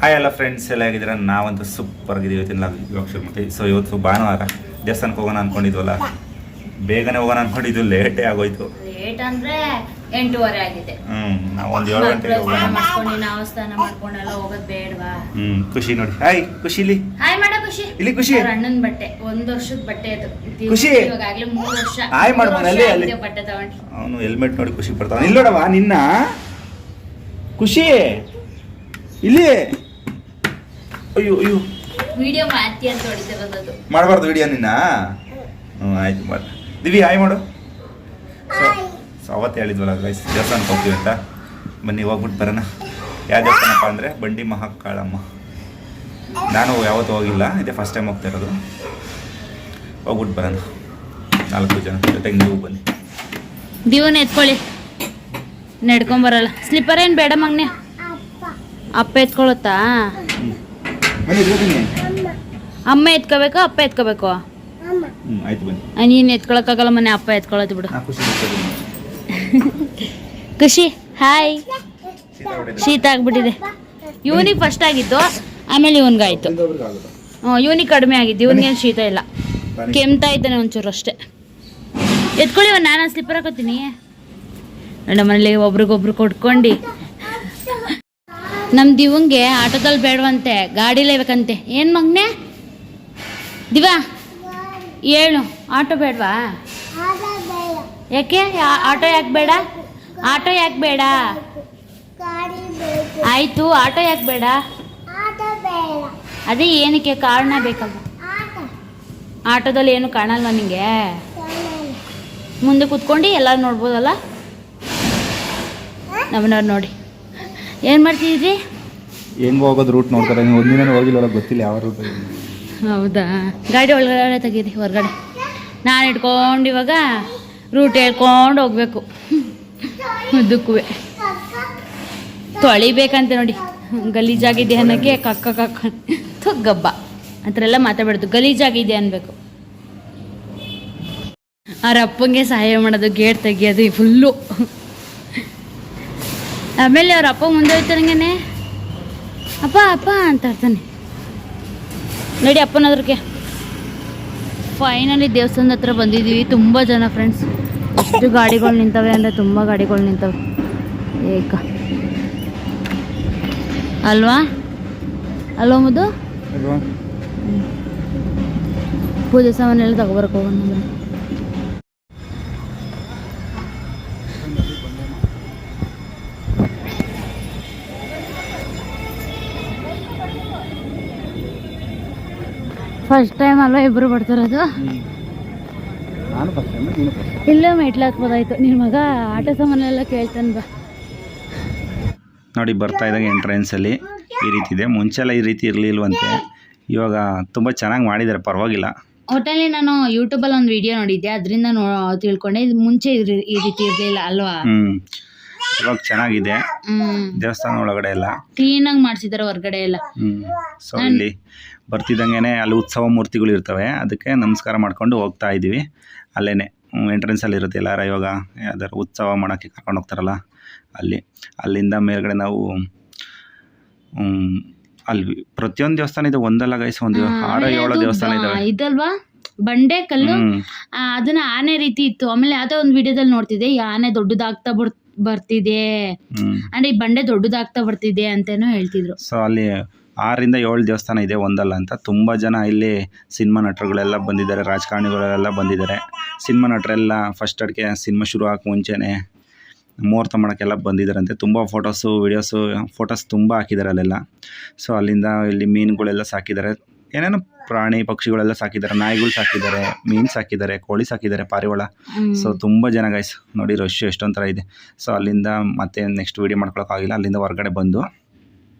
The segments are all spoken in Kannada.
ಹಾಯ್ ಎಲ್ಲ ಫ್ರೆಂಡ್ಸ್ ಎಲ್ಲ ಹೇಗಿದ್ದೀರಾ? ನಾವಂತೂ ಸೂಪರ್ ಆಗಿದ್ದೀವಿ. ಇವತ್ತಿನ ಇವಾಗ ಶುರು ಮಾಡ್ತೀವಿ. ಸೊ ಇವತ್ತು ಭಾನುವಾರ ದೇವಸ್ಥಾನಕ್ಕೆ ಹೋಗೋಣ ಅಂದ್ಕೊಂಡಿದ್ವಲ್ಲ, ಬೇಗನೆ ಹೋಗೋಣ ಅಂದ್ಕೊಂಡಿದ್ದು, ಲೇಟೇ ಆಗೋಯ್ತು. ಲೇಟ್ ಅಂದ್ರೆ 8:30 ಆಗಿದೆ. ನಾವು ಒಂದು 7 ಗಂಟೆಗೆ ಹೋಗೋಣ. ನಾವು ಸ್ನಾನ ಮಾಡ್ಕೊಂಡೆಲ್ಲ ಹೋಗೋದು ಬೇಡವಾ? ಖುಷಿ ನೋಡಿ. ಹಾಯ್ ಖುಷಿ, ಇಲ್ಲಿ ಹಾಯ್ ಮಾಡ ಖುಷಿ. ಇಲ್ಲಿ ಖುಷಿ. ಅಣ್ಣನ ಬಟ್ಟೆ 1 ವರ್ಷದ ಬಟ್ಟೆ ಅದು. ಖುಷಿ ಇವಾಗಲೇ 3 ವರ್ಷ. ಹಾಯ್ ಮಾಡು ಮನೆಯಲ್ಲಿ. ಅಲ್ಲಿ ಬಟ್ಟೆ ತಗೊಂಡು ಅವನು ಹೆಲ್ಮೆಟ್ ನೋಡಿ ಖುಷಿ ಪಡ್ತಾವ. ಇಲ್ಲಿ ನೋಡವಾ ನಿನ್ನ ಖುಷಿ, ಇಲ್ಲಿ. ಅಯ್ಯೋ ಅಯ್ಯೋ, ವಿಡಿಯೋ ಮಾಡ್ತಿ ಅಂತ ಹೊಡಿತಿರೋದು. ಮಾಡಬಾರ್ದು ವಿಡಿಯೋ ನಿನ್ನ. ಆಯ್ತು ಮಾಡು. ದಿವಿ ಹಾಯ್ ಮಾಡು. ಸೊ ಅವತ್ತು ಹೇಳಿದ್ವಲ್ಲ ಗೈಸ್, ದೇವಸ್ಥಾನಕ್ಕೆ ಹೋಗ್ತೀವಿ ಅಂತ. ಬನ್ನಿ ಹೋಗ್ಬಿಟ್ಟು ಬರೋಣ. ಯಾವ ದೇವಸ್ಥಾನಪ್ಪ ಅಂದರೆ ಬಂಡಿ ಮಹಾಕಾಳಮ್ಮ. ನಾನು ಯಾವತ್ತೂ ಹೋಗಿಲ್ಲ, ಇದೇ ಫಸ್ಟ್ ಟೈಮ್ ಹೋಗ್ತಾ ಇರೋದು. ಹೋಗ್ಬಿಟ್ಟು ಬರೋಣ 4 ಜನ ಜೊತೆಗೆ ನೀವು ಬನ್ನಿ. ದಿವನ ಎತ್ಕೊಳ್ಳಿ, ನಡ್ಕೊಂಬರಲ್ಲ. ಸ್ಲಿಪ್ಪರ್ ಏನು ಬೇಡ ಮಗ್ನೆ, ಅಪ್ಪ ಎತ್ಕೊಳತ್ತಾ? ಅಮ್ಮ ಎತ್ಕೋಬೇಕು, ಅಪ್ಪ ಎತ್ಕೋಬೇಕು? ಆಯ್ತು ಬನ್ನಿ. ನೀನು ಎತ್ಕೊಳಕ್ಕಾಗಲ್ಲ, ಮನೆ ಅಪ್ಪ ಎತ್ಕೊಳತ್ ಬಿಡು. ಖುಷಿ ಹಾಯ್. ಶೀತ ಆಗ್ಬಿಟ್ಟಿದೆ. ಇವನಿಗೆ ಫಸ್ಟ್ ಆಗಿತ್ತು, ಆಮೇಲೆ ಇವನ್ಗಾಯ್ತು. ಇವನಿಗೆ ಕಡಿಮೆ ಆಗಿದ್ದು, ಇವನಿಗೇನು ಶೀತ ಇಲ್ಲ, ಕೆಮ್ತಾ ಇದ್ದಾನೆ ಒಂಚೂರು ಅಷ್ಟೇ. ಎತ್ಕೊಳ್ಳಿ, ನಾನು ಸ್ಲಿಪ್ಪರ್ ಹಾಕೋತೀನಿ. ನಮ್ಮ ಮನೇಲಿ ಒಬ್ರಿಗೊಬ್ರು ಕೊಟ್ಕೊಂಡು. ನಮ್ಮ ದಿವಂಗೆ ಆಟೋದಲ್ಲಿ ಬೇಡವಂತೆ, ಗಾಡೀಲೇ ಬೇಕಂತೆ. ಏನು ಮಗ್ನೆ ದಿವಾ ಹೇಳು, ಆಟೋ ಬೇಡವಾ? ಯಾಕೆ ಆಟೋ ಯಾಕೆ ಬೇಡ? ಆಟೋ ಯಾಕೆ ಬೇಡ? ಆಯಿತು, ಆಟೋ ಯಾಕೆ ಬೇಡ? ಅದೇ ಏನಕ್ಕೆ ಕಾರಣ ಬೇಕಲ್ವ? ಆಟೋದಲ್ಲಿ ಏನು ಕಾಣಲ್ವ ನಿಂಗೆ? ಮುಂದೆ ಕೂತ್ಕೊಂಡು ಎಲ್ಲರೂ ನೋಡ್ಬೋದಲ್ಲ. ನಮ್ಮನವ್ರು ನೋಡಿ ಏನು ಮಾಡ್ತಿದ್ರಿ? ಹೆಂಗೆ ಹೋಗೋದು ರೂಟ್ ನೋಡ್ತಾರೆ. ನೀವು ಒಂದಿನ ಹೋಗಿಲ್ಲ, ಗೊತ್ತಿಲ್ಲ ಯಾವ ರೂಟ್. ಹೌದಾ? ಗಾಡಿ ಒಳಗಡೆ ತೆಗೀರಿ, ಹೊರಗಡೆ. ನಾನು ಇಟ್ಕೊಂಡು ಇವಾಗ ರೂಟ್ ಹೇಳ್ಕೊಂಡು ಹೋಗ್ಬೇಕು. ಉದ್ದಕ್ಕೂ ತೊಳಿಬೇಕಂತೆ ನೋಡಿ. ಗಲೀಜಾಗಿದೆ ಅನ್ನೋಕ್ಕೆ ಕಕ್ಕ ಗಬ್ಬ ಆ ಥರ ಎಲ್ಲ ಮಾತಾಡ್ಬಾರ್ದು. ಗಲೀಜಾಗಿದೆ ಅನ್ಬೇಕು. ಅವ್ರ ಅಪ್ಪಂಗೆ ಸಹಾಯ ಮಾಡೋದು, ಗೇಟ್ ತೆಗಿಯೋದು ಫುಲ್ಲು. ಆಮೇಲೆ ಅವ್ರ ಅಪ್ಪ ಮುಂದೆ ಹೋಗ್ತಾರಂಗೇನೆ, ಅಪ್ಪ ಅಪ್ಪ ಅಂತ ಇರ್ತಾನೆ ನೋಡಿ ಅಪ್ಪನದ್ರಕ್ಕೆ. ಫೈನಲಿ ದೇವಸ್ಥಾನದ ಹತ್ರ ಬಂದಿದ್ದೀವಿ. ತುಂಬ ಜನ ಫ್ರೆಂಡ್ಸ್. ಎಷ್ಟು ಗಾಡಿಗಳು ನಿಂತವೆ ಅಂದರೆ ತುಂಬ ಗಾಡಿಗಳು ನಿಂತವೆ. ಏಕ ಅಲ್ವಾ? ಅಲ್ವಾ ಮುದ್ದು? ಪೂಜೆ ಸಾಮಾನೆಲ್ಲ ತಗೊಬರಕ್ಕೆ ಹೋಗೋಣ. ಫಸ್ಟ್ ಟೈಮ್ ಅಲ್ವಾ ಇಬ್ಬರು ಬರ್ತಿರೋದು? ಇಲ್ಲೇ ಮೆಟ್ಲು ಹಾಕ್ಬೋದಾಯ್ತು. ನಿನ್ನ ಮಗ ಆಟೋ ಸಾಮಾನೆಲ್ಲ ಕೇಳ್ತಾನೆ ಬಾ. ನೋಡಿ ಬರ್ತಾ ಇದ್ದಾಗ ಎಂಟ್ರೆನ್ಸಲ್ಲಿ ಈ ರೀತಿ ಇದೆ. ಮುಂಚೆಲ್ಲ ಈ ರೀತಿ ಇರಲಿಲ್ವಂತೆ, ಇವಾಗ ತುಂಬ ಚೆನ್ನಾಗಿ ಮಾಡಿದ್ದಾರೆ, ಪರವಾಗಿಲ್ಲ. ಒಟ್ಟಲ್ಲಿ ನಾನು ಯೂಟ್ಯೂಬಲ್ಲಿ ಒಂದು ವಿಡಿಯೋ ನೋಡಿದ್ದೆ, ಅದರಿಂದ ತಿಳ್ಕೊಂಡೆ. ಇದು ಮುಂಚೆ ಈ ರೀತಿ ಇರಲಿಲ್ಲ ಅಲ್ವಾ? ಇವಾಗ ಚೆನ್ನಾಗಿದೆ. ದೇವಸ್ಥಾನ ಒಳಗಡೆ ಎಲ್ಲ ಕ್ಲೀನಾಗಿ ಮಾಡಿಸಿದ್ದಾರೆ, ಹೊರಗಡೆ ಎಲ್ಲ. ಸೊ ಇಲ್ಲಿ ಬರ್ತಿದ್ದಂಗೆ ಅಲ್ಲಿ ಉತ್ಸವ ಮೂರ್ತಿಗಳು ಇರ್ತವೆ, ಅದಕ್ಕೆ ನಮಸ್ಕಾರ ಮಾಡ್ಕೊಂಡು ಹೋಗ್ತಾ ಇದ್ದೀವಿ. ಅಲ್ಲೇ ಎಂಟ್ರೆನ್ಸಲ್ಲಿ ಇರುತ್ತೆ. ಎಲ್ಲಾರ ಇವಾಗ ಯಾವ್ದಾರು ಉತ್ಸವ ಮಾಡೋಕ್ಕೆ ಕರ್ಕೊಂಡು ಹೋಗ್ತಾರಲ್ಲ, ಅಲ್ಲಿಂದ ಮೇಲ್ಗಡೆ ನಾವು ಅಲ್ಲಿ ಪ್ರತಿಯೊಂದು ದೇವಸ್ಥಾನ ಇದೆ. ಒಂದಲ್ಲ ಗೈಸ್, ಒಂದು 6-7 ದೇವಸ್ಥಾನ ಇದಾವೆ. ಇದಲ್ವಾ ಬಂಡೆ ಕಲ್ಲು, ಅದನ್ನ ಆನೆ ರೀತಿ ಇತ್ತು. ಆಮೇಲೆ ಯಾವುದೋ ಒಂದು ವಿಡಿಯೋದಲ್ಲಿ ನೋಡ್ತಿದ್ದೆ, ಈ ಆನೆ ದೊಡ್ಡದಾಗ್ತಾ ಬರ್ತಿದೆ ಅಂದ್ರೆ ಈ ಬಂಡೆ ದೊಡ್ಡದಾಗ್ತಾ ಬರ್ತಿದೆ ಅಂತೇನೋ ಹೇಳ್ತಿದ್ರು. ಸೊ ಅಲ್ಲಿ 6-7 ದೇವಸ್ಥಾನ ಇದೆ, ಒಂದಲ್ಲ ಅಂತ. ತುಂಬ ಜನ ಇಲ್ಲಿ ಸಿನಿಮಾ ನಟರುಗಳೆಲ್ಲ ಬಂದಿದ್ದಾರೆ, ರಾಜಕಾರಣಿಗಳೆಲ್ಲ ಬಂದಿದ್ದಾರೆ. ಸಿನಿಮಾ ನಟರೆಲ್ಲ ಫಸ್ಟ್ ಅಡ್ಗೆ ಸಿನಿಮಾ ಶುರು ಆಗೋಕ್ಕೆ ಮುಂಚೆನೇ ಮುಹೂರ್ತ ಮಾಡೋಕ್ಕೆಲ್ಲ ಬಂದಿದ್ದಾರಂತೆ. ತುಂಬ ಫೋಟೋಸ್ ತುಂಬ ಹಾಕಿದ್ದಾರೆ ಅಲ್ಲೆಲ್ಲ. ಸೊ ಅಲ್ಲಿಂದ ಇಲ್ಲಿ ಮೀನುಗಳೆಲ್ಲ ಸಾಕಿದ್ದಾರೆ, ಏನೇನೋ ಪ್ರಾಣಿ ಪಕ್ಷಿಗಳೆಲ್ಲ ಸಾಕಿದ್ದಾರೆ, ನಾಯಿಗಳು ಸಾಕಿದ್ದಾರೆ, ಮೀನು ಸಾಕಿದ್ದಾರೆ, ಕೋಳಿ ಸಾಕಿದ್ದಾರೆ, ಪಾರಿವಾಳ. ಸೊ ತುಂಬ ಜನ ಗೈಸ್ ನೋಡಿ, ರಶ್ ಎಷ್ಟೊಂಥರ ಇದೆ. ಸೊ ಅಲ್ಲಿಂದ ಮತ್ತೆ ನೆಕ್ಸ್ಟ್ ವೀಡಿಯೋ ಮಾಡ್ಕೊಳಕ್ಕಾಗಿಲ್ಲ. ಅಲ್ಲಿಂದ ಹೊರಗಡೆ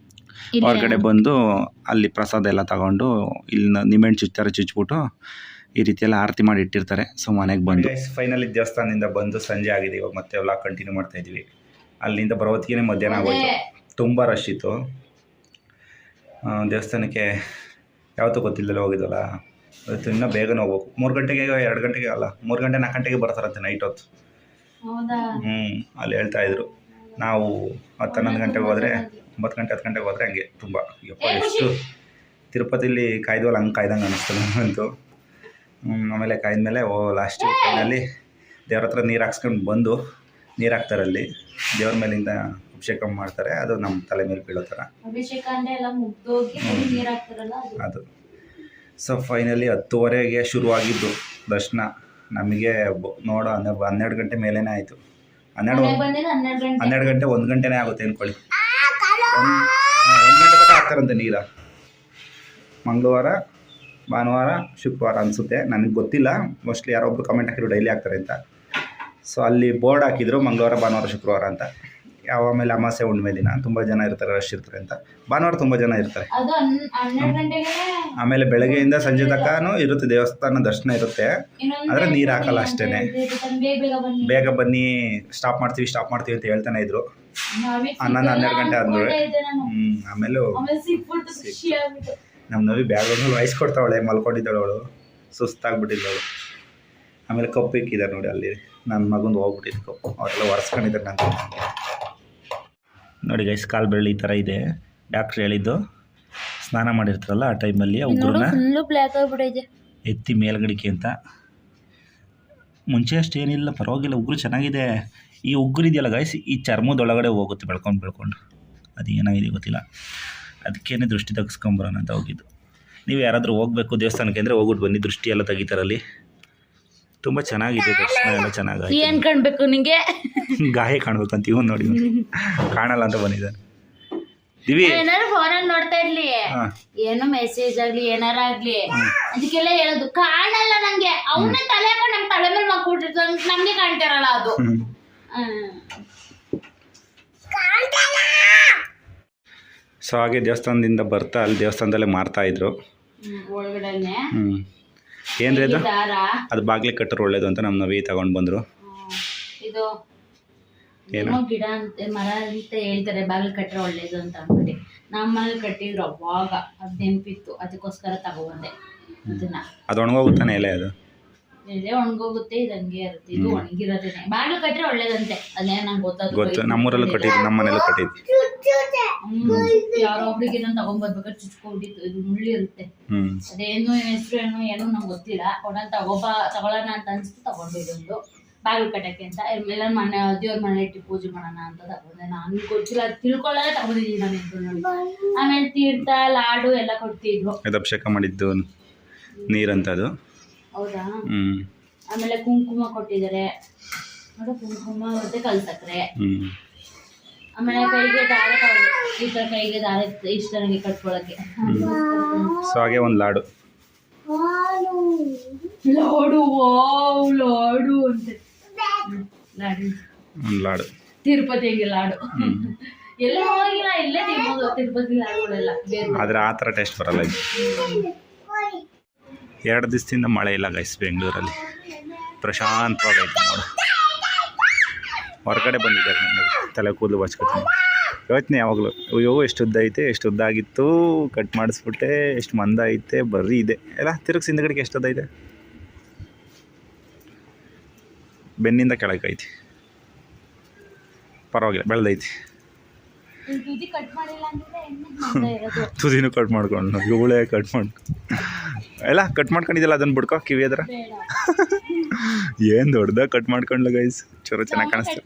ಬಂದು ಅಲ್ಲಿ ಪ್ರಸಾದ ಎಲ್ಲ ತಗೊಂಡು ಇಲ್ಲಿ ನಿಂಬೆಹಣ್ಣು ಚುಚ್ಚಿಬಿಟ್ಟು ಈ ರೀತಿಯೆಲ್ಲ ಆರತಿ ಮಾಡಿ ಇಟ್ಟಿರ್ತಾರೆ. ಸೊ ಮನೆಗೆ ಬಂದು ಫೈನಲಿ ದೇವಸ್ಥಾನದಿಂದ ಬಂದು ಸಂಜೆ ಆಗಿದೆ. ಇವಾಗ ಮತ್ತೆ ಎಲ್ಲ ಕಂಟಿನ್ಯೂ ಮಾಡ್ತಾ ಇದ್ದೀವಿ. ಅಲ್ಲಿಂದ ಬರೋತ್ತಿಗೆ ಮಧ್ಯಾಹ್ನ ಆಗೋಯ್ತು. ತುಂಬ ರಶ್ ಇತ್ತು. ದೇವಸ್ಥಾನಕ್ಕೆ ಯಾವತ್ತೂ ಗೊತ್ತಿಲ್ಲದೆ ಹೋಗಿದ್ವಲ್ಲ, ಇವತ್ತು ಇನ್ನೂ ಬೇಗನೆ ಹೋಗ್ಬೇಕು. 3 ಗಂಟೆಗೆ 2 ಗಂಟೆಗೆ ಅಲ್ಲ, 3 ಗಂಟೆ 4 ಗಂಟೆಗೆ ಬರ್ತಾರಂತೆ ನೈಟ್ ಹೊತ್ತು. ಅಲ್ಲಿ ಹೇಳ್ತಾ ಇದ್ರು ನಾವು 10-11 ಗಂಟೆಗೆ ಹೋದರೆ 9 ಗಂಟೆ 10 ಗಂಟೆಗೆ ಹೋದರೆ ಹಂಗೆ ತುಂಬ ಯಪ್ಪ ಎಷ್ಟು ತಿರುಪತಿಲಿ ಕಾಯ್ದವಲ್ಲ ಹಂಗೆ ಕಾಯ್ದಂಗೆ ಅನ್ನಿಸ್ತು ನನಗಂತೂ. ಆಮೇಲೆ ಕಾಯ್ದಮೇಲೆ ಲಾಸ್ಟ್ ಫೈನಲ್ಲಿ ದೇವ್ರ ಹತ್ರ ನೀರು ಹಾಕ್ಸ್ಕೊಂಡು ಬಂದು ನೀರು ಹಾಕ್ತಾರಲ್ಲಿ ದೇವ್ರ ಮೇಲಿಂದ ಅಭಿಷೇಕ ಮಾಡ್ತಾರೆ, ಅದು ನಮ್ಮ ತಲೆ ಮೇಲೆ ಬೀಳೋ ಥರ ಅಭಿಷೇಕ ಅಂದರೆ ಎಲ್ಲ ಮುಗ್ದೋಗಿ ನೀರು ಹಾಕ್ತಾರಲ್ಲ ಅದು. ಸೊ ಫೈನಲಿ 10:30ಗೆ ಶುರುವಾಗಿದ್ದು ದರ್ಶನ. ನಮಗೆ ನೋಡೋ 12 ಗಂಟೆ ಮೇಲೇ ಆಯಿತು. 12 ಗಂಟೆ 1 ಗಂಟೆನೇ ಆಗುತ್ತೆ ಅಂದ್ಕೊಳ್ಳಿ. 1 ಗಂಟೆ ತನಕ ಹಾಕ್ತಾರಂತೆ ನೀರು. ಮಂಗಳವಾರ, ಭಾನುವಾರ, ಶುಕ್ರವಾರ ಅನಿಸುತ್ತೆ, ನನಗೆ ಗೊತ್ತಿಲ್ಲ. ಮೋಸ್ಟ್ಲಿ ಯಾರೋ ಒಬ್ರು ಕಮೆಂಟ್ ಹಾಕಿದ್ರು ಡೈಲಿ ಹಾಕ್ತಾರೆ ಅಂತ. ಸೊ ಅಲ್ಲಿ ಬೋರ್ಡ್ ಹಾಕಿದ್ರು ಮಂಗಳವಾರ, ಭಾನುವಾರ, ಶುಕ್ರವಾರ ಅಂತ. ಆಮೇಲೆ ಅಮಾವಾಸ್ಯೆ ಹುಣ್ಣಿಮೆ ದಿನ ತುಂಬ ಜನ ಇರ್ತಾರೆ, ರಶ್ ಇರ್ತಾರೆ ಅಂತ. ಭಾನುವಾರ ತುಂಬ ಜನ ಇರ್ತಾರೆ. ಆಮೇಲೆ ಬೆಳಗ್ಗೆಯಿಂದ ಸಂಜೆ ತನಕನೂ ಇರುತ್ತೆ, ದೇವಸ್ಥಾನ ದರ್ಶನ ಇರುತ್ತೆ. ಆದರೆ ನೀರು ಹಾಕಲ್ಲ ಅಷ್ಟೇ. ಬೇಗ ಬನ್ನಿ, ಸ್ಟಾಪ್ ಮಾಡ್ತೀವಿ ಅಂತ ಹೇಳ್ತಾನೆ ಇದ್ರು. 11-12 ಗಂಟೆ ಆದ್ಮೇಲೆ ಆಮೇಲೆ ನಮ್ಮ ನವಿ ಬ್ಯಾಗ್ಗಳು ವಹಿಸ್ಕೊಡ್ತಾವಳೆ, ಮಲ್ಕೊಂಡಿದ್ದಾಳೆ ಅವಳು, ಸುಸ್ತಾಗ್ಬಿಟ್ಟಿದ್ದವಳು. ಆಮೇಲೆ ಕಪ್ಪು ಇಕ್ಕಿದ್ದಾರೆ ನೋಡಿ ಅಲ್ಲಿ, ನನ್ನ ಮಗಂದು ಹೋಗ್ಬಿಟ್ಟಿದ್ದು ಕಪ್ಪು, ಅವರೆಲ್ಲ ಒರೆಸ್ಕೊಂಡಿದ್ದಾರೆ ನಂಗೆ. ನೋಡಿ ಗೈಸ್, ಕಾಲು ಬೆಳ್ಳಿ ಈ ಥರ ಇದೆ. ಡಾಕ್ಟ್ರ್ ಹೇಳಿದ್ದು ಸ್ನಾನ ಮಾಡಿರ್ತಾರಲ್ಲ ಆ ಟೈಮಲ್ಲಿ ಉಗುರನ್ನ ಎತ್ತಿ ಮೇಲ್ಗಡಿಕೆ ಅಂತ. ಮುಂಚೆ ಅಷ್ಟೇನಿಲ್ಲ, ಪರವಾಗಿಲ್ಲ, ಉಗುರು ಚೆನ್ನಾಗಿದೆ. ಈ ಉಗುರು ಇದೆಯಲ್ಲ ಗೈಸ್, ಈ ಚರ್ಮದೊಳಗಡೆ ಹೋಗುತ್ತೆ ಬೆಳ್ಕೊಂಡು. ಅದು ಏನಾಗಿದೆ ಗೊತ್ತಿಲ್ಲ, ಅದಕ್ಕೇನೆ ದೃಷ್ಟಿ ತೆಗೆಸ್ಕೊಂಬರೋಣ ಅಂತ ಹೋಗಿದ್ದು. ನೀವು ಯಾರಾದರೂ ಹೋಗಬೇಕು ದೇವಸ್ಥಾನಕ್ಕೆ ಅಂದರೆ ಹೋಗ್ಬಿಟ್ಟು ಬನ್ನಿ, ದೃಷ್ಟಿ ಎಲ್ಲ ತೆಗಿತಾರಲ್ಲಿ. ತುಂಬ ಚೆನ್ನಾಗಿದೆ, ದರ್ಶನ ಎಲ್ಲ ಚೆನ್ನಾಗಿ. ಏನು ಕಾಣಬೇಕು ನಿಮಗೆ? ಗಾಯ ಕಾಣ್ಬೇಕಂತ ಇವನು ನೋಡಿ ಕಾಣಲ್ಲ ಅಂತ ಬಂದಿದ್ದಾನೆ. ದಿವಿ ಏನಾರು ಫೋನಲ್ಲಿ ನೋಡ್ತಾ ಇರ್ಲಿ, ಏನೋ ಮೆಸೇಜ್ ಆಗ್ಲಿ ಏನಾರ ಆಗ್ಲಿ, ಅದಕ್ಕೆಲ್ಲ ಹೇಳೋದು ಕಾಣಲ್ಲ ನಂಗೆ. ಅವನ್ನ ತಲೆ ಹಾಕೊಂಡು ನಮ್ಮ ತಲೆ ಮೇಲೆ ಮಕ್ಕೊಟ್ಟಿರ್ತ, ನಮ್ಗೆ ಕಾಣ್ತಿರಲ್ಲ ಅದು. ಸೊ ಹಾಗೆ ದೇವಸ್ಥಾನದಿಂದ ಬರ್ತಾ ಅಲ್ಲಿ ದೇವಸ್ಥಾನದಲ್ಲೇ ಮಾರ್ತಾ ಇದ್ರು ಒಳಗಡೆನೆ. ಏನ್ರಿ ಅದು? ಅದು ಬಾಗ್ಲಿಗೆ ಕಟ್ಟರು ಒಳ್ಳೇದು ಅಂತ ನಮ್ಮ ನವಿ ತಗೊಂಡು ಬಂದರು. ಇದು ಏನೋ ಗಿಡ ಅಂತ, ಮರ ಅಂತ ಹೇಳ್ತಾರೆ, ಬಾಗಿಲು ಕಟ್ಟರೆ ಒಳ್ಳೇದು ಅಂತ ಅಂದ್ಬಿಟ್ಟು ನಮ್ಮಲ್ಲಿ ಕಟ್ಟಿದ್ರು ಅವಾಗ. ಅದು ನೆನಪಿತ್ತು, ಅದಕ್ಕೋಸ್ಕರ ತಗೊಬಂದೆ ಅದನ್ನ. ಅದು ಒಣಗೋಗುತ್ತಾನೆ ಎಲೆ? ಅದು ಎಲೆ ಒಣಗೋಗುತ್ತೆ, ಇದು ಹಂಗೆ ಇರುತ್ತೆ. ಇದು ಒಣಗಿರೋದೇನೆ, ಬಾಗಿಲು ಕಟ್ಟರೆ ಒಳ್ಳೇದಂತೆ. ಅದೇ ನಂಗೆ ಗೊತ್ತು, ನಮ್ಮೂರಲ್ಲೂ ಕಟ್ಟಿದ್ರು, ನಮ್ಮ ಮನೇಲೂ ಕಟ್ಟಿದ್ರು. ಯಾರೋ ಒಬ್ರಿಗೆ ನಾನು ತಗೊಂಡ್ಬರ್ಬೇಕಾದ್ರೆ ಚುಚ್ಕೊಂಡಿತ್ತು, ಇದು ಮುಳ್ಳಿ ಇರುತ್ತೆ. ಅದೇನು ಹೆಸರು ಏನೋ ನಂಗೆ ಗೊತ್ತಿಲ್ಲ. ಒಡನ್ ತಗೊಳ್ಳೋಣ ಅಂತ ಅನ್ಸ್ತು, ತಗೊಂಡು ಇದೊಂದು ಬಾಗಿಲು ಕಟ್ಟಕ್ಕೆ ಅಂತ. ಎಲ್ಲ ಮನೆ ದೇವ್ರ ಮನೆ ಇಟ್ಟು ಪೂಜೆ ಮಾಡೋಣ ಅಂತ ತಗೊಂಡೆ. ನಾನು ಗೊತ್ತಿಲ್ಲ, ತಿಳ್ಕೊಳ್ಳೋದೇ ತಗೊಂಡಿದ್ದೀನಿ ನಾನು. ಆಮೇಲೆ ತೀರ್ಥ, ಲಾಡು ಎಲ್ಲ ಕೊಡ್ತಿದ್ರು. ಇದು ಅಭಿಷೇಕ ಮಾಡಿದ್ದು ನೀರಂತದು. ಹೌದಾ? ಆಮೇಲೆ ಕುಂಕುಮ ಕೊಟ್ಟಿದ್ದಾರೆ ನೋಡು, ಕುಂಕುಮ ಮತ್ತೆ ಕಲ್ಸಕ್ರೆ. ಆಮೇಲೆ ಕೈಗೆ ದಾರ, ಈ ಥರ ಕೈಗೆ ದಾರ ಇಷ್ಟ ನನಗೆ ಕಟ್ಕೊಳಕ್ಕೆ. ಸೊ ಹಾಗೆ ಒಂದು ಲಾಡು ಲಾಡು ಅಂತ ಲಾಡು ತಿರುಪತಿ ಹಂಗೆ ಲಾಡು. ಎಲ್ಲ ಹೋಗಿಲ್ಲ, ಇಲ್ಲೇ ತಿನ್ಬೋದು ತಿರುಪತಿ ಲಾಡುಗಳೆಲ್ಲ. ಆದರೆ ಆ ಥರ ಟೇಸ್ಟ್ ಬರಲ್ಲ ಇದು. 2 ದಿವಸದಿಂದ ಮಳೆ ಇಲ್ಲ ಗೈಸ್ ಬೆಂಗಳೂರಲ್ಲಿ, ಪ್ರಶಾಂತವಾಗೈತೆ ನೋಡು. ಹೊರಗಡೆ ಬಂದಿದ್ದಾರೆ, ನನಗೆ ತಲೆ ಕೂದಲು ಬಾಚ್ಕೊತೀನಿ. ಯೋಚನೆ ಯಾವಾಗಲೂ, ಅಯ್ಯೋ ಎಷ್ಟು ಉದ್ದ ಐತೆ, ಎಷ್ಟು ಉದ್ದ ಆಗಿತ್ತು, ಕಟ್ ಮಾಡಿಸ್ಬಿಟ್ಟೆ, ಎಷ್ಟು ಮಂದ ಐತೆ, ಬರ್ರಿ ಇದೆ ಎಲ್ಲ. ತಿರುಗಿಸಿ ಹಿಂದ್ಗಡೆಗೆ ಎಷ್ಟು ಉದ್ದ ಐತೆ, ಬೆನ್ನಿಂದ ಕೆಳಗೈತಿ, ಪರವಾಗಿಲ್ಲ ಬೆಳೆದೈತಿ. ತುದಿನೂ ಕಟ್ ಮಾಡ್ಕೊಂಡು, ಇವಳೇ ಕಟ್ ಮಾಡ್ಕೊಂಡು ಎಲ್ಲ ಕಟ್ ಮಾಡ್ಕೊಂಡಿದ್ದಲ್ಲ, ಅದನ್ನು ಬಿಡ್ಕೋ ಕಿವಿ ಅದ್ರ. ಏನು ದೊಡ್ಡದಾಗ ಕಟ್ ಮಾಡ್ಕೊಂಡ್ಲ ಗೈಸ್, ಚಲೋ ಚೆನ್ನಾಗಿ ಕಾಣಿಸ್ತಾರೆ.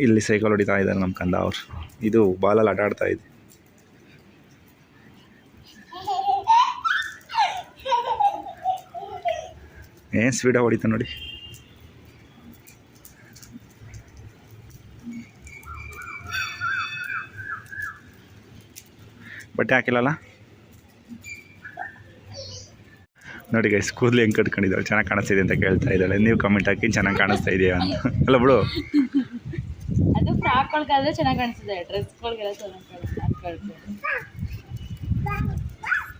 ಇಲ್ಲಿ ಸೈಕಲ್ ಹೊಡಿತಾ ಇದ್ದಾರೆ ನಮ್ಮ ಕಂದ ಅವ್ರು. ಇದು ಬಾಲಲ್ಲಿ ಆಟ ಆಡ್ತಾ ಇದೆ. ಏನು ಸ್ಪೀಡಾಗಿ ಹೊಡಿತಾ ನೋಡಿ. ಬಟ್ಟೆ ಹಾಕಿಲ್ಲಲ್ಲ ನೋಡಿ ಗೈಸ್, ಕೂದಲು ಹೆಂಗೆ ಕಟ್ಕೊಂಡಿದ್ದಾಳೆ, ಚೆನ್ನಾಗಿ ಕಾಣಿಸ್ತಿದೆ ಅಂತ ಕೇಳ್ತಾ ಇದ್ದಾಳೆ. ನೀವು ಕಮೆಂಟ್ ಹಾಕಿ ಚೆನ್ನಾಗಿ ಕಾಣಿಸ್ತಾ ಇದೆಯಾ ಅಂತ. ಅಲ್ಲ ಬಿಡು, ಅದು ಫ್ರಾಕ್ಗಳಿಗಾದ್ರೆ ಚೆನ್ನಾಗಿ ಕಾಣಿಸ್ತಿದೆ, ಡ್ರೆಸ್ಗಳಿಗೆಲ್ಲ ಚೆನ್ನಾಗಿ ಕಾಣಿಸ್ತಾ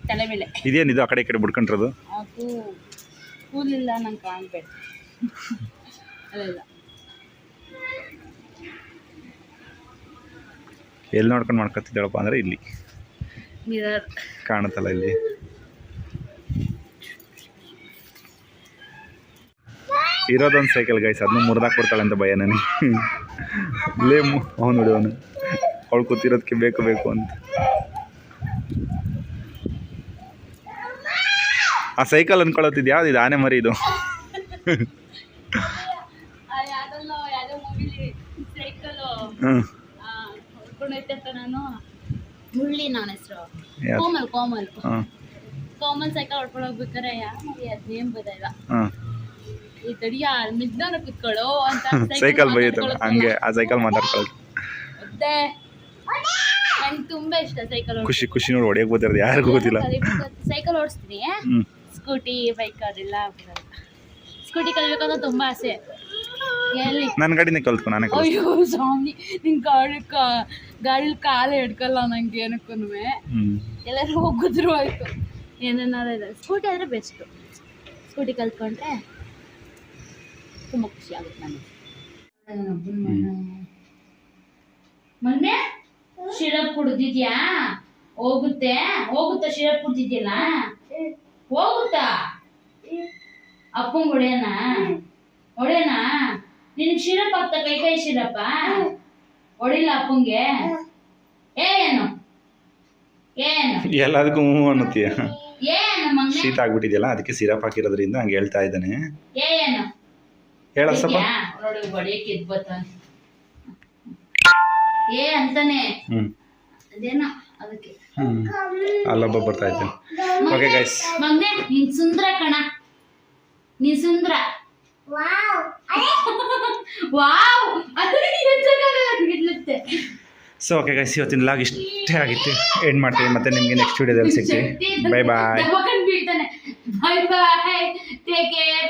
ತಲೆ ಮೇಲೆ. ಇದೇನಿದು ಆ ಕಡೆ ಈ ಕಡೆ ಬಿಡ್ಕೊಂಡಿರೋದು? ಅದು ಕೂಲಿಲ್ಲ ನಂಗೆ ಕಾಣ್ಬೇಕು. ಅಲ್ಲ ಎಲ್ಲಿ ನೋಡ್ಕೊಂಡು ಮಾಡ್ಕೊತಿದ್ದಾಳಪ್ಪ ಅಂದರೆ ಇಲ್ಲಿ ಮಿರರ್ ಕಾಣುತ್ತಲ್ಲ ಇಲ್ಲಿ. ಇರೋದೊಂದು ಸೈಕಲ್ ಗೈಸ್, ಅದನ್ನು ಮುರಿದಾಕ್ಬಿಡ್ತಾಳೆ ಅಂತ ಭಯ ನನಗೆ. ಲೇ ಅವ್ನು ನೋಡಿ ಅವನು, ಅವಳು ಕೂತಿರೋದಕ್ಕೆ ಬೇಕು ಬೇಕು ಅಂತ. ಆ ಸೈಕಲ್ ಅನ್ಕೊಳತ್ತಿದ್ ಯಾವ್ದು ಇದು? ಆನೆ ಮರಿ ಇದು. ಹ್ಞೂ ನಾನು ಮುಳ್ಳಿ ನನ್ನ ಹೆಸರು ಕೋಮಲ್ ಕೋಮಲ್ ಹಾಂ ಕೋಮಲ್ ಸೈಕಲ್ ಹೊಡ್ಕೊಂಡು ಹೋಗ್ಬೇಕಾರೆ ಅದ್ ನೇಮ್ ಬದಲ್ಲ ಹಾಂ ಈ ತಡಿಯ ಮಿದ್ದಾನ ಕುತ್ಕೊಳ್ಳೋ ಅಂತ ಸೈಕಲ್ ಬೈಯುತ್ತಲ್ಲ ಹಂಗೆ ಆ ಸೈಕಲ್ ಮಾತಾಡ್ಕೊಳ್ಳೋದು. ಮತ್ತೆ ನಂಗೆ ತುಂಬಾ ಇಷ್ಟ ಸೈಕಲ್ ಖುಷಿ ಖುಷಿ ನೋಡಿ ಹೊಡಿಯಕ್ಕೆ ಗೊತ್ತಿರೋದು ಯಾರಿಗೂ ಗೊತ್ತಿಲ್ಲ. ಸೈಕಲ್ ಓಡಿಸ್ತೀನಿ, ಹ್ಞೂ ಸ್ಕೂಟಿ ಬೈಕ್ ಅದೆಲ್ಲ ಸ್ಕೂಟಿ ಕಲಿಬೇಕಂತ ತುಂಬಾ ಆಸೆ. ಎಲ್ಲಿ ನನ್ನ ಗಾಡಿನೇ ಕಲ್ತ್ಕೊ, ನಾನೇ ಕಲ್ತ್ಕೊ. ಅಯ್ಯೋ ಸ್ವಾಮಿ, ನಿನ್ ಗಾಡಿಲಿ ಕಾಲು ಹಿಡ್ಕಲ್ಲ ನಂಗೆ ಏನಕ್ಕೂ. ಎಲ್ಲರೂ ಹೋಗಿದ್ರು ಆಯ್ತು, ಏನೇನಾರು ಇದೆ. ಸ್ಕೂಟಿ ಆದರೆ ಬೆಸ್ಟು. ಸ್ಕೂಟಿ ಕಲ್ತ್ಕೊಂಡ್ರೆ ತುಂಬ ಖುಷಿ ಆಗುತ್ತೆ ನನಗೆ. ಮೊನ್ನೆ ಸಿರಪ್ ಕುಡ್ದಿದ್ಯಾ? ಹೋಗುತ್ತಾ ಸಿರಪ್ ಕುಡ್ದಿದ್ಯಲ್ಲ, ಹೋಗುತ್ತಾ? ಅಪ್ಪಂಗೆ ಹೊಡೆಯೋಣ? ನಿನಗೆ ಸಿರಪ್ ಆಗ್ತಾ ಕೈ ಸಿರಪ್ಪ ಹೊಡಿಲ್ಲ ಅಪ್ಪಂಗೆ? ಏನು ಎಲ್ಲದಕ್ಕೂ ಹ್ಞೂ ಅನ್ನತ್ತೀಯ. ಏನು ಮಗನೇ? ಶೀತ ಆಗ್ಬಿಟ್ಟಿದೆಯಲ್ಲ, ಅದಕ್ಕೆ ಸಿರಪ್ ಹಾಕಿರೋದ್ರಿಂದ ಹಂಗೆ ಹೇಳ್ತಾ ಇದ್ದಾನೆ. ಏನು ಹೇಳಸಪ್ಪ. ನೋಡಿ ಹೊಡಿಯಕ್ಕೆ ಇದ್ಬತ್ತಾನೆ ಅಂತಾನೆ. ಅದೇನೋ ಅದಕ್ಕೆ ಅಲ್ಲೊಬ್ಬ ಬರ್ತಾ ಇದ್ದಾನೆ. ಓಕೆ ಗೈಸ್, ಮಗನೇ ನೀನ್ ಸುಂದ್ರ ಕಣ, ನೀನ್ ಸುಂದ್ರ. ವಾವ್ ಸೊ ಓಕೆ ಗೈಸ್, ಇವತ್ತಿನ ಲಾಗ್ ಇಷ್ಟೇ ಆಗಿತ್ತು. ಎಂಡ್ ಮಾಡ್ತೀವಿ, ಮತ್ತೆ ನಿಮಗೆ ನೆಕ್ಸ್ಟ್ ವಿಡಿಯೋದಲ್ಲಿ ಸಿಗ್ತೀವಿ. Bye bye. Bye bye, take care.